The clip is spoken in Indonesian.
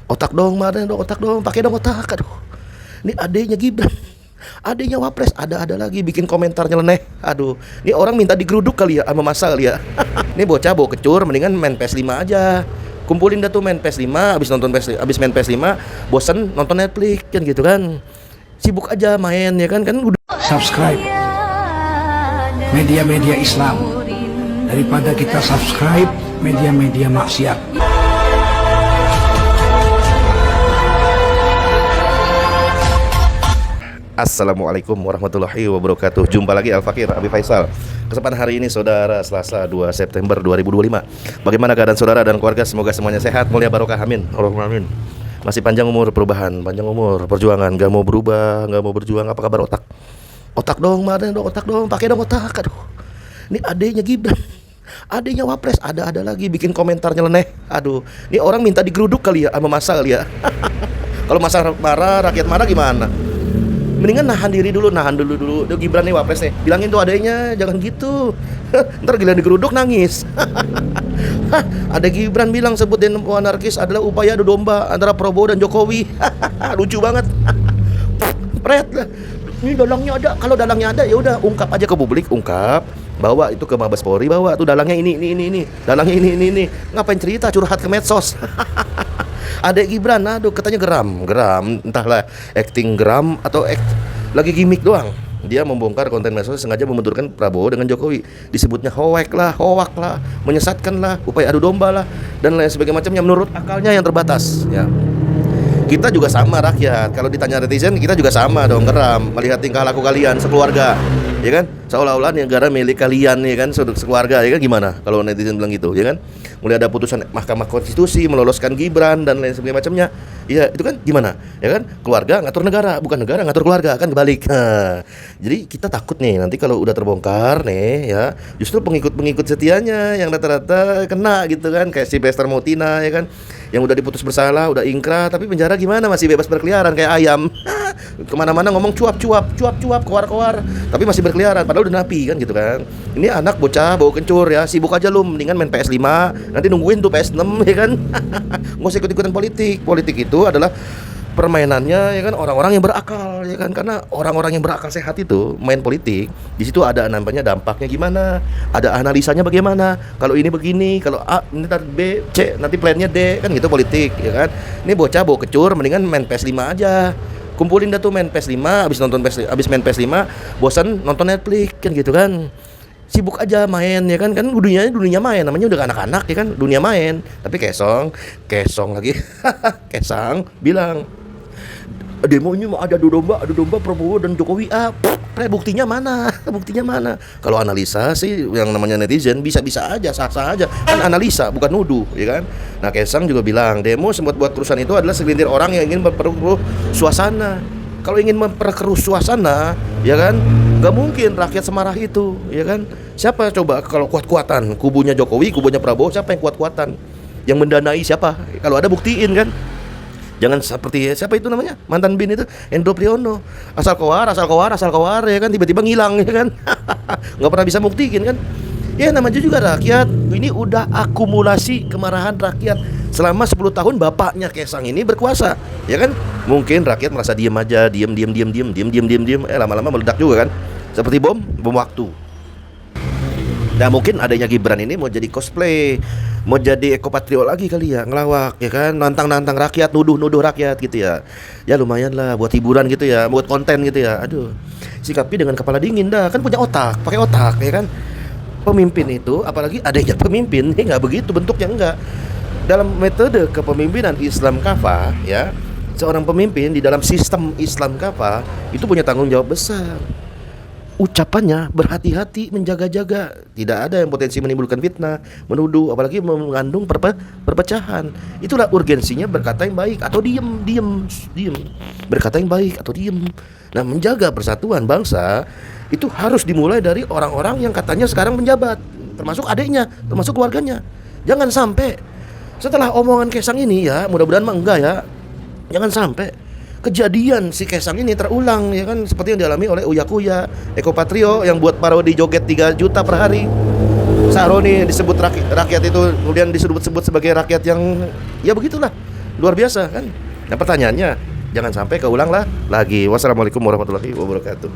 Otak dong, mana dong, otak dong, pakai dong otak. Aduh, ini adenya Gibran, adenya Wapres, ada lagi bikin komentar nyeleneh. Aduh, ini orang minta digeruduk kali ya sama masa kali ya. Ini bocah bau kecur, mendingan main PS5 aja. Kumpulin dah tuh main PS5, abis main PS5, bosen nonton Netflix kan gitu kan. Sibuk aja main ya kan udah. Subscribe media-media Islam daripada kita subscribe media-media maksiat. Assalamualaikum warahmatullahi wabarakatuh. Jumpa lagi Al-Fakir Abi Faisal. Kesempatan hari ini saudara, Selasa 2 September 2025. Bagaimana keadaan saudara dan keluarga? Semoga semuanya sehat, mulia, barokah, amin. Allahumma amin. Masih panjang umur, perubahan, panjang umur, perjuangan. Gak mau berubah, gak mau berjuang. Apa kabar otak? Otak dong, mana dong, otak dong, pakai dong otak. Aduh, ini adenya Gibran, adenya Wapres, ada lagi bikin komentar nyeleneh. Aduh, ini orang minta digeruduk kali ya sama masa kali ya. Kalau masa marah, rakyat marah gimana? Mendingan nahan dulu. Duh, Gibran nih Wapres nih, bilangin tuh adanya jangan gitu. Ntar gila digeruduk nangis. Ada Gibran bilang sebut demo anarkis adalah upaya adu domba antara Prabowo dan Jokowi. Lucu banget. Pret lah. Ini dalangnya ada. Kalau dalangnya ada ya udah ungkap aja ke publik, ungkap. Bawa itu ke Mabes Polri, bawa tuh dalangnya ini. Dalangnya ini. Ngapain cerita curhat ke medsos? Ada Gibran, aduh katanya geram, entahlah acting geram atau lagi gimmick doang. Dia membongkar konten medsos sengaja membenturkan Prabowo dengan Jokowi. Disebutnya hoak lah, menyesatkan lah, upaya adu domba lah, dan lain sebagainya macamnya menurut akalnya yang terbatas. Ya. Kita juga sama rakyat. Kalau ditanya netizen, kita juga sama dong geram melihat tingkah laku kalian sekeluarga, ya kan? Seolah-olah negara milik kalian, ya kan? Sekeluarga, ya kan? Gimana kalau netizen bilang gitu, ya kan? Mulai ada putusan Mahkamah Konstitusi meloloskan Gibran dan lain sebagainya macamnya. Ya itu kan gimana? Ya kan? Keluarga ngatur negara, bukan negara ngatur keluarga, kan kebalik. Jadi kita takut nih nanti kalau udah terbongkar nih, ya justru pengikut setianya yang rata-rata kena gitu kan, kayak si Bester Mautina, ya kan? Yang udah diputus bersalah, udah ingkrah, tapi penjara gimana masih bebas berkeliaran kayak ayam. Kemana-mana ngomong cuap, keluar, tapi masih berkeliaran padahal udah napi kan gitu kan. Ini anak bocah bau kencur ya, sibuk aja lu, mendingan main PS5, nanti nungguin tuh PS6 ya kan. Nggak usah ikut-ikutan politik itu adalah permainannya ya kan orang-orang yang berakal ya kan, karena orang-orang yang berakal sehat itu main politik di situ ada namanya dampaknya gimana, ada analisanya bagaimana, kalau ini begini, kalau A ini ntar B, C nanti plannya D, kan gitu politik ya kan. Ini bocah bau kecur, mendingan main PS5 aja. Kumpulin dah tuh main PS5, abis main PS5 bosan nonton Netflix kan gitu kan. Sibuk aja main ya kan dunia main, namanya udah anak-anak ya kan, dunia main. Tapi kesong lagi. Kesang bilang demonya mau ada domba Prabowo dan Jokowi. Buktinya mana? Kalau analisa sih yang namanya netizen bisa-bisa aja, sah-sah aja. Kan analisa bukan nuduh, ya kan? Nah, Kesang juga bilang demo sempat buat kerusuhan itu adalah segelintir orang yang ingin memperkeruh suasana. Kalau ingin memperkeruh suasana, ya kan? Gak mungkin rakyat semarah itu, ya kan? Siapa coba kalau kuat-kuatan? Kubunya Jokowi, kubunya Prabowo, siapa yang kuat-kuatan? Yang mendanai siapa? Kalau ada buktiin kan? Jangan seperti siapa itu namanya mantan BIN itu Endro Priyono, asal kowar ya kan, tiba-tiba ngilang ya kan. Nggak pernah bisa buktiin kan. Ya namanya juga rakyat. Ini udah akumulasi kemarahan rakyat selama 10 tahun bapaknya Kesang ini berkuasa, ya kan. Mungkin rakyat merasa diam aja, diam. Lama-lama meledak juga kan, seperti bom waktu. Nah mungkin adanya Gibran ini mau jadi cosplay, mau jadi ekopatrio lagi kali ya, ngelawak ya kan, nantang rakyat, nuduh rakyat gitu ya. Ya lumayan lah buat hiburan gitu ya, buat konten gitu ya. Aduh, sikapi dengan kepala dingin dah, kan punya otak, pakai otak ya kan. Pemimpin itu, apalagi adanya pemimpin, nggak begitu bentuknya, enggak. Dalam metode kepemimpinan Islam kafah ya, seorang pemimpin di dalam sistem Islam kafah itu punya tanggung jawab besar. Ucapannya berhati-hati, menjaga-jaga, tidak ada yang potensi menimbulkan fitnah, menuduh, apalagi mengandung perpecahan. Itulah urgensinya berkata yang baik atau diem. Berkata yang baik atau diem. Nah, menjaga persatuan bangsa itu harus dimulai dari orang-orang yang katanya sekarang menjabat, termasuk adiknya, termasuk keluarganya. Jangan sampai setelah omongan Kesang ini ya, mudah-mudahan mah enggak ya, jangan sampai kejadian si Kesang ini terulang ya kan, seperti yang dialami oleh Uya Kuya, Ekopatrio yang buat parodi joget 3 juta per hari. Sahroni disebut rakyat itu kemudian disebut sebagai rakyat yang ya begitulah. luar biasa kan. Nah pertanyaannya, jangan sampai keulang lah lagi. Wassalamualaikum warahmatullahi wabarakatuh.